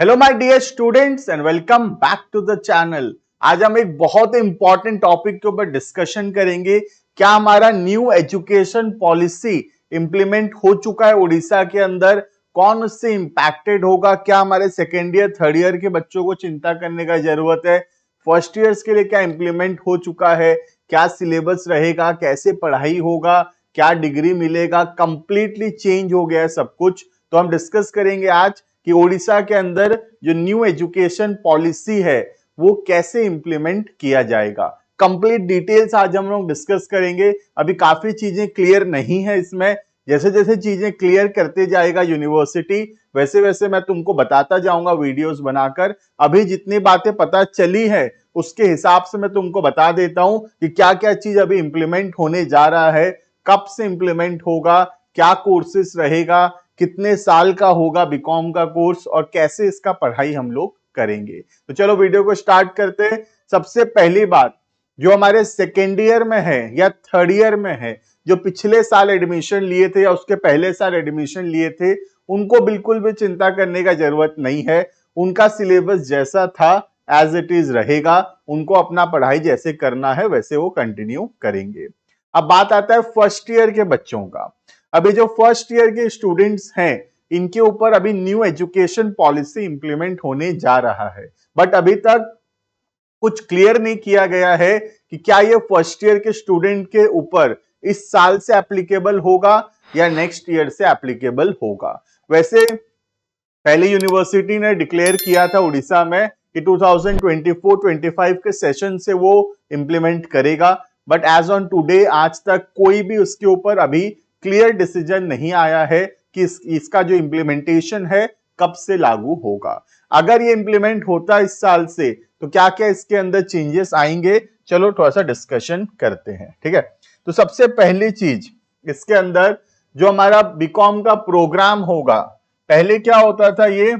Hello my dear students and welcome back to the channel. आज हम एक बहुत इंपॉर्टेंट टॉपिक के ऊपर डिस्कशन करेंगे। क्या हमारा न्यू एजुकेशन पॉलिसी इंप्लीमेंट हो चुका है उड़ीसा के अंदर? कौन उससे इंपैक्टेड होगा? क्या हमारे सेकेंड ईयर थर्ड ईयर के बच्चों को चिंता करने का जरूरत है? फर्स्ट ईयर्स के लिए क्या इंप्लीमेंट हो चुका है? क्या सिलेबस रहेगा? कैसे पढ़ाई होगा? क्या डिग्री मिलेगा? कंप्लीटली चेंज हो गया है सब कुछ। तो हम डिस्कस करेंगे आज कि ओडिशा के अंदर जो न्यू एजुकेशन पॉलिसी है वो कैसे इंप्लीमेंट किया जाएगा। कंप्लीट डिटेल्स आज हम लोग डिस्कस करेंगे। अभी काफी चीजें क्लियर नहीं है इसमें। जैसे जैसे चीजें क्लियर करते जाएगा यूनिवर्सिटी, वैसे वैसे मैं तुमको बताता जाऊंगा वीडियोस बनाकर। अभी जितनी बातें पता चली है उसके हिसाब से मैं तुमको बता देता हूं कि क्या क्या चीज अभी इंप्लीमेंट होने जा रहा है, कब से इंप्लीमेंट होगा, क्या कोर्सेस रहेगा, कितने साल का होगा बीकॉम का कोर्स और कैसे इसका पढ़ाई हम लोग करेंगे। तो चलो वीडियो को स्टार्ट करते हैं। सबसे पहली बात, जो हमारे सेकेंड ईयर में है या थर्ड ईयर में है, जो पिछले साल एडमिशन लिए थे या उसके पहले साल एडमिशन लिए थे, उनको बिल्कुल भी चिंता करने का जरूरत नहीं है। उनका सिलेबस जैसा था एज इट इज रहेगा। उनको अपना पढ़ाई जैसे करना है वैसे वो कंटिन्यू करेंगे। अब बात आता है फर्स्ट ईयर के बच्चों का। अभी जो फर्स्ट ईयर के स्टूडेंट्स हैं इनके ऊपर अभी न्यू एजुकेशन पॉलिसी इंप्लीमेंट होने जा रहा है, बट अभी तक कुछ क्लियर नहीं किया गया है कि क्या ये फर्स्ट ईयर के स्टूडेंट के ऊपर इस साल से एप्लीकेबल होगा या नेक्स्ट ईयर से एप्लीकेबल होगा। वैसे पहले यूनिवर्सिटी ने डिक्लेयर किया था उड़ीसा में कि 2024-25 के सेशन से वो इंप्लीमेंट करेगा, बट एज ऑन टुडे आज तक कोई भी उसके ऊपर अभी क्लियर डिसीजन नहीं आया है कि इसका जो इंप्लीमेंटेशन है कब से लागू होगा। अगर ये इंप्लीमेंट होता इस साल से तो क्या क्या इसके अंदर चेंजेस आएंगे, चलो थोड़ा सा डिस्कशन करते हैं। ठीक है, तो सबसे पहली चीज इसके अंदर जो हमारा बीकॉम का प्रोग्राम होगा, पहले क्या होता था, ये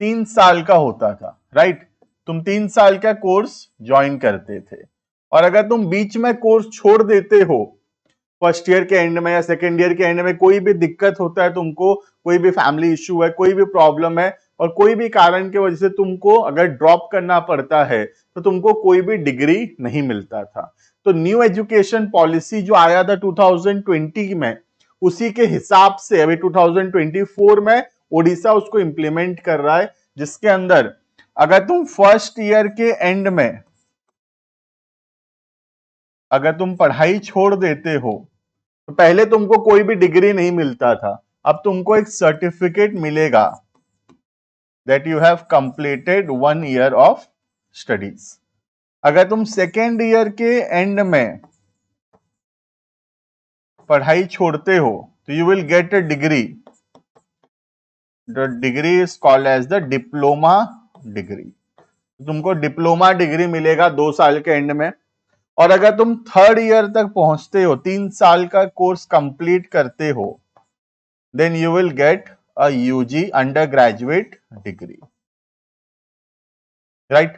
3 साल का होता था, राइट। तुम 3 साल का कोर्स ज्वाइन करते थे और अगर तुम बीच में कोर्स छोड़ देते हो, फर्स्ट ईयर के एंड में या सेकेंड ईयर के एंड में कोई भी दिक्कत होता है तुमको, कोई भी फैमिली इश्यू है, कोई भी प्रॉब्लम है और कोई भी कारण की वजह से तुमको अगर ड्रॉप करना पड़ता है तो तुमको कोई भी डिग्री नहीं मिलता था। तो न्यू एजुकेशन पॉलिसी जो आया था 2020 में, उसी के हिसाब से अभी 2024 में ओडिशा उसको इंप्लीमेंट कर रहा है, जिसके अंदर अगर तुम फर्स्ट ईयर के एंड में अगर तुम पढ़ाई छोड़ देते हो तो पहले तुमको कोई भी डिग्री नहीं मिलता था, अब तुमको एक सर्टिफिकेट मिलेगा that you have completed 1 year of studies. अगर तुम सेकेंड ईयर के एंड में पढ़ाई छोड़ते हो तो you will get a degree. The degree is called as the diploma degree. तुमको डिप्लोमा डिग्री मिलेगा 2 साल के एंड में। और अगर तुम थर्ड ईयर तक पहुंचते हो, 3 साल का कोर्स कंप्लीट करते हो, then you will get a UG undergraduate degree, right?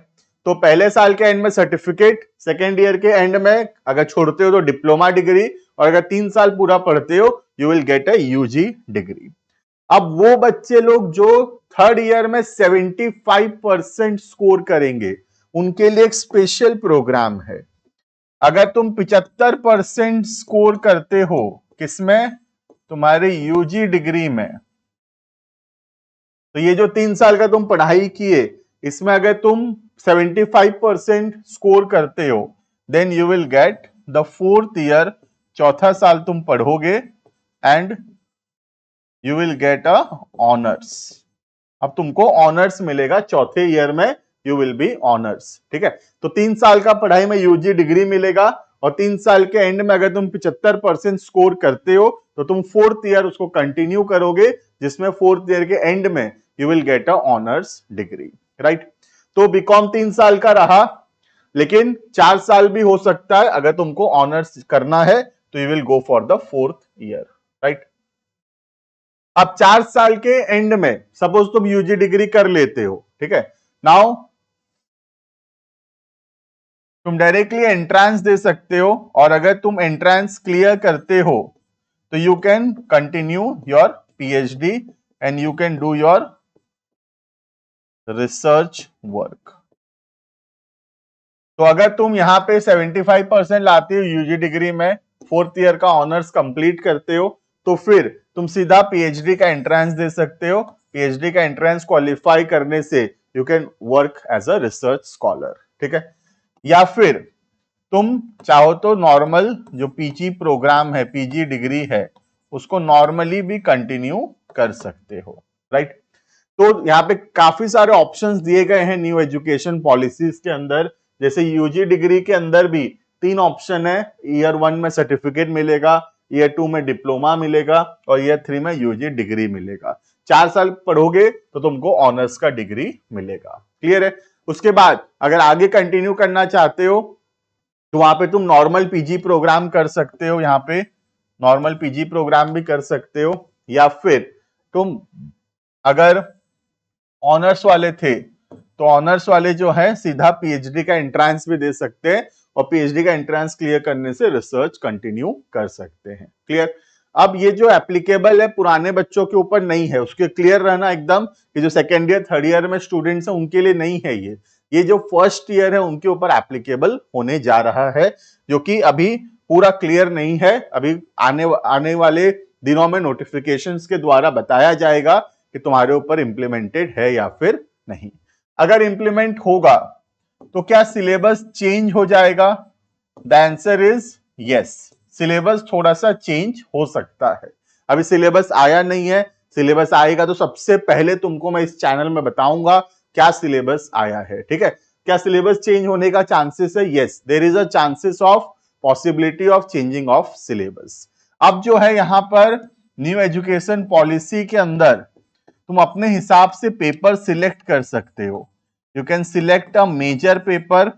तो पहले साल के एंड में सर्टिफिकेट, सेकेंड ईयर के एंड में अगर छोड़ते हो तो डिप्लोमा डिग्री, और अगर 3 साल पूरा पढ़ते हो you will get a UG degree. अब वो बच्चे लोग जो थर्ड ईयर में 75% स्कोर करेंगे उनके लिए एक स्पेशल प्रोग्राम है। अगर तुम 75% स्कोर करते हो किसमें, तुम्हारे यूजी डिग्री में, तो ये जो 3 साल का तुम पढ़ाई किए इसमें अगर तुम 75% स्कोर करते हो then you will get the fourth year, चौथा साल तुम पढ़ोगे and you will get a honours. अब तुमको ऑनर्स मिलेगा चौथे ईयर में, यू विल बी ऑनर्स। ठीक है, तो 3 साल का पढ़ाई में यूजी डिग्री मिलेगा और 3 साल के एंड में अगर तुम 75% स्कोर करते हो तो तुम फोर्थ ईयर उसको कंटिन्यू करोगे, जिसमें फोर्थ ईयर के एंड में you will get a honours degree, right. तो बीकॉम 3 साल का रहा, लेकिन 4 साल भी हो सकता है। अगर तुमको ऑनर्स करना है तो you will go for the fourth year, right. अब 4 साल के एंड में सपोज तुम यूजी डिग्री कर लेते हो, ठीक है, नाउ तुम डायरेक्टली एंट्रेंस दे सकते हो और अगर तुम एंट्रेंस क्लियर करते हो तो you can continue your PhD and you can do your research work. तो अगर तुम यहाँ पे 75% लाते हो यूजी डिग्री में, 4th ईयर का ऑनर्स कंप्लीट करते हो, तो फिर तुम सीधा पीएचडी का एंट्रेंस दे सकते हो। पीएचडी का एंट्रेंस क्वालिफाई करने से you can work as a research scholar, ठीक है। या फिर तुम चाहो तो नॉर्मल जो पीजी प्रोग्राम है, पीजी डिग्री है, उसको नॉर्मली भी कंटिन्यू कर सकते हो, राइट। तो यहाँ पे काफी सारे ऑप्शंस दिए गए हैं न्यू एजुकेशन पॉलिसीज के अंदर। जैसे यूजी डिग्री के अंदर भी 3 ऑप्शन है, ईयर 1 में सर्टिफिकेट मिलेगा, ईयर 2 में डिप्लोमा मिलेगा और ईयर 3 में यूजी डिग्री मिलेगा। 4 साल पढ़ोगे तो तुमको ऑनर्स का डिग्री मिलेगा, क्लियर है। उसके बाद अगर आगे कंटिन्यू करना चाहते हो तो वहां पे तुम नॉर्मल पीजी प्रोग्राम कर सकते हो, यहाँ पे नॉर्मल पीजी प्रोग्राम भी कर सकते हो। या फिर तुम अगर ऑनर्स वाले थे तो ऑनर्स वाले जो है सीधा पीएचडी का एंट्रेंस भी दे सकते हैं और पीएचडी का एंट्रेंस क्लियर करने से रिसर्च कंटिन्यू कर सकते हैं, क्लियर। अब ये जो एप्लीकेबल है पुराने बच्चों के ऊपर नहीं है, उसके क्लियर रहना एकदम कि जो सेकेंड ईयर थर्ड ईयर में स्टूडेंट्स हैं उनके लिए नहीं है ये जो फर्स्ट ईयर है उनके ऊपर एप्लीकेबल होने जा रहा है, जो कि अभी पूरा क्लियर नहीं है। अभी आने वाले दिनों में नोटिफिकेशंस के द्वारा बताया जाएगा कि तुम्हारे ऊपर इंप्लीमेंटेड है या फिर नहीं। अगर इंप्लीमेंट होगा तो क्या सिलेबस चेंज हो जाएगा? The answer is yes, syllabus थोड़ा सा चेंज हो सकता है। अभी सिलेबस आया नहीं है, सिलेबस आएगा तो सबसे पहले तुमको मैं इस चैनल में बताऊंगा क्या सिलेबस आया है, ठीक है। क्या सिलेबस चेंज होने का चांसेस है? Yes, there is a chances of possibility of changing of syllabus. अब जो है यहां पर न्यू एजुकेशन पॉलिसी के अंदर तुम अपने हिसाब से पेपर सिलेक्ट कर सकते हो। You can select a major paper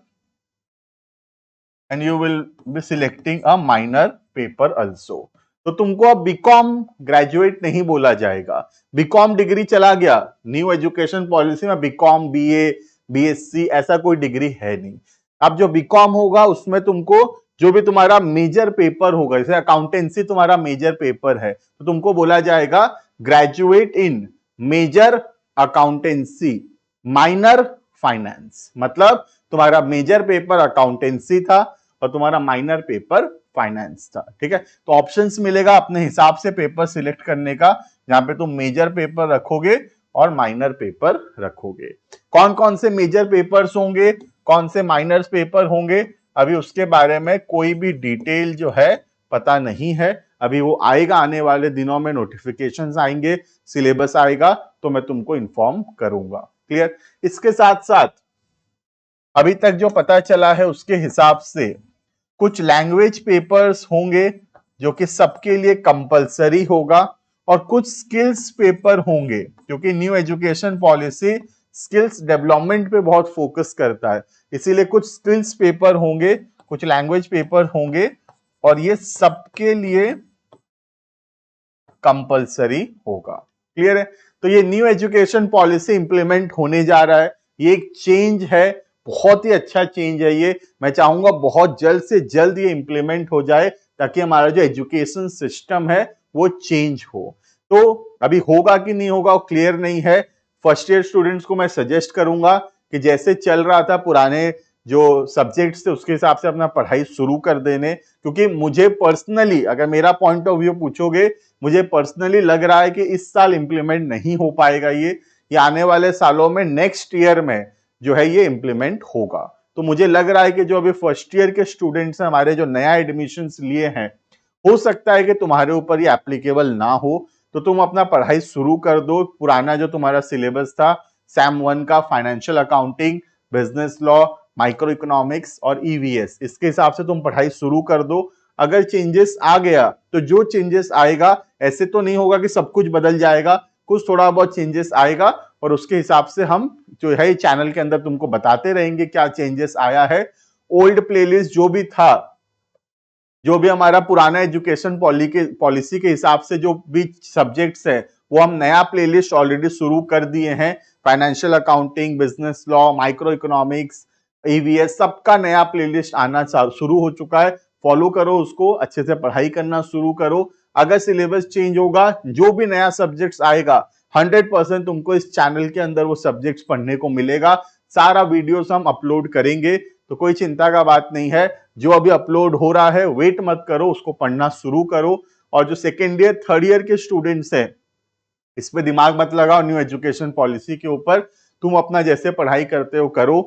and you will be selecting a minor paper also. तो तुमको अब बीकॉम ग्रेजुएट नहीं बोला जाएगा, बीकॉम डिग्री चला गया। न्यू एजुकेशन पॉलिसी में बीकॉम, बीए, बीएससी ऐसा कोई डिग्री है नहीं। अब जो बीकॉम होगा उसमें तुमको जो भी तुम्हारा मेजर पेपर होगा, जैसे अकाउंटेंसी तुम्हारा मेजर पेपर है तो तुमको बोला जाएगा graduate in major accountancy minor finance. मतलब तुम्हारा मेजर पेपर अकाउंटेंसी था और तुम्हारा माइनर पेपर फाइनेंस था, ठीक है। तो ऑप्शंस मिलेगा अपने हिसाब से पेपर सिलेक्ट करने का, जहां पे तुम मेजर पेपर रखोगे और माइनर पेपर रखोगे। कौन कौन से मेजर पेपर्स होंगे, कौन से माइनर पेपर होंगे, अभी उसके बारे में कोई भी डिटेल जो है पता नहीं है। अभी वो आएगा, आने वाले दिनों में नोटिफिकेशंस आएंगे, सिलेबस आएगा तो मैं तुमको इन्फॉर्म करूंगा, क्लियर। इसके साथ साथ अभी तक जो पता चला है उसके हिसाब से कुछ लैंग्वेज पेपर्स होंगे जो कि सबके लिए कंपलसरी होगा और कुछ स्किल्स पेपर होंगे, क्योंकि new education policy skills development पे बहुत फोकस करता है, इसीलिए कुछ स्किल्स पेपर होंगे, कुछ लैंग्वेज पेपर होंगे और ये सबके लिए कंपलसरी होगा, क्लियर है। तो ये न्यू एजुकेशन पॉलिसी इंप्लीमेंट होने जा रहा है, ये एक चेंज है, बहुत ही अच्छा चेंज है ये। मैं चाहूंगा बहुत जल्द से जल्द ये इंप्लीमेंट हो जाए ताकि हमारा जो एजुकेशन सिस्टम है वो चेंज हो। तो अभी होगा कि नहीं होगा वो क्लियर नहीं है। फर्स्ट ईयर स्टूडेंट्स को मैं सजेस्ट करूंगा कि जैसे चल रहा था पुराने जो सब्जेक्ट्स थे उसके हिसाब से अपना पढ़ाई शुरू कर देने, क्योंकि मुझे पर्सनली अगर मेरा पॉइंट ऑफ व्यू पूछोगे, मुझे पर्सनली लग रहा है कि इस साल इंप्लीमेंट नहीं हो पाएगा ये आने वाले सालों में नेक्स्ट ईयर में जो है ये इंप्लीमेंट होगा। तो मुझे लग रहा है कि जो अभी फर्स्ट ईयर के स्टूडेंट्स हैं हमारे, जो नया एडमिशंस लिए हैं, हो सकता है कि तुम्हारे ऊपर ये एप्लीकेबल ना हो, तो तुम अपना पढ़ाई शुरू कर दो। पुराना जो तुम्हारा सिलेबस था सैम 1 का, financial accounting, business law, micro economics और ईवीएस, इसके हिसाब से तुम पढ़ाई शुरू कर दो। अगर चेंजेस आ गया तो जो चेंजेस आएगा, ऐसे तो नहीं होगा कि सब कुछ बदल जाएगा, कुछ थोड़ा बहुत चेंजेस आएगा और उसके हिसाब से हम जो है चैनल के अंदर तुमको बताते रहेंगे क्या चेंजेस आया है। ओल्ड प्लेलिस्ट जो भी था, जो भी हमारा पुराना एजुकेशन पॉलिसी के हिसाब से जो भी सब्जेक्ट्स है वो हम नया प्लेलिस्ट ऑलरेडी शुरू कर दिए हैं। Financial accounting, business law, micro economics, EVS, सबका नया प्लेलिस्ट आना शुरू हो चुका है। फॉलो करो उसको, अच्छे से पढ़ाई करना शुरू करो। अगर सिलेबस चेंज होगा, जो भी नया सब्जेक्ट्स आएगा, 100% तुमको इस चैनल के अंदर वो सब्जेक्ट्स पढ़ने को मिलेगा। सारा वीडियोस हम अपलोड करेंगे, तो कोई चिंता का बात नहीं है। जो अभी अपलोड हो रहा है वेट मत करो, उसको पढ़ना शुरू करो। और जो सेकेंड ईयर थर्ड ईयर के स्टूडेंट्स हैं, इस पे दिमाग मत लगाओ, न्यू एजुकेशन पॉलिसी के ऊपर तुम अपना जैसे पढ़ाई करते हो करो।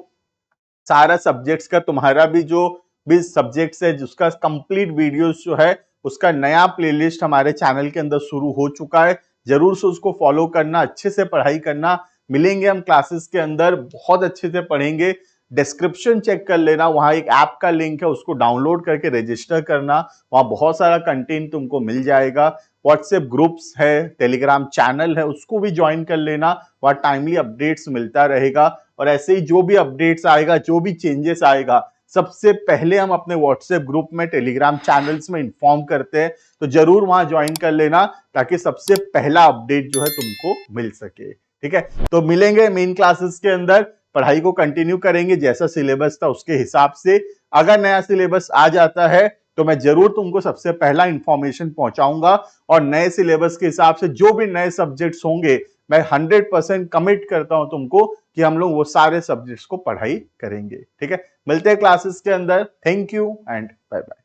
सारा सब्जेक्ट्स का तुम्हारा जो भी सब्जेक्ट्स है जिसका कंप्लीट वीडियोस जो है उसका नया प्लेलिस्ट हमारे चैनल के अंदर शुरू हो चुका है। जरूर से उसको फॉलो करना, अच्छे से पढ़ाई करना। मिलेंगे हम क्लासेस के अंदर, बहुत अच्छे से पढ़ेंगे। डिस्क्रिप्शन चेक कर लेना, वहां एक ऐप का लिंक है, उसको डाउनलोड करके रजिस्टर करना। वहां बहुत सारा कंटेंट तुमको मिल जाएगा। व्हाट्सएप ग्रुप्स है, टेलीग्राम चैनल है, उसको भी ज्वाइन कर लेना। वहां टाइमली अपडेट्स मिलता रहेगा। और ऐसे ही जो भी अपडेट्स आएगा, जो भी चेंजेस आएगा, सबसे पहले हम अपने व्हाट्सएप ग्रुप में, टेलीग्राम चैनल्स में इन्फॉर्म करते हैं। तो जरूर वहां ज्वाइन कर लेना ताकि सबसे पहला अपडेट जो है तुमको मिल सके। ठीक है, तो मिलेंगे मेन क्लासेस के अंदर, पढ़ाई को कंटिन्यू करेंगे जैसा सिलेबस था उसके हिसाब से। अगर नया सिलेबस आ जाता है तो मैं जरूर तुमको सबसे पहला इंफॉर्मेशन पहुंचाऊंगा। और नए सिलेबस के हिसाब से जो भी नए सब्जेक्ट्स होंगे, मैं 100% कमिट करता हूं तुमको कि हम लोग वो सारे सब्जेक्ट्स को पढ़ाई करेंगे। ठीक है, मिलते हैं क्लासेस के अंदर। Thank you and bye bye.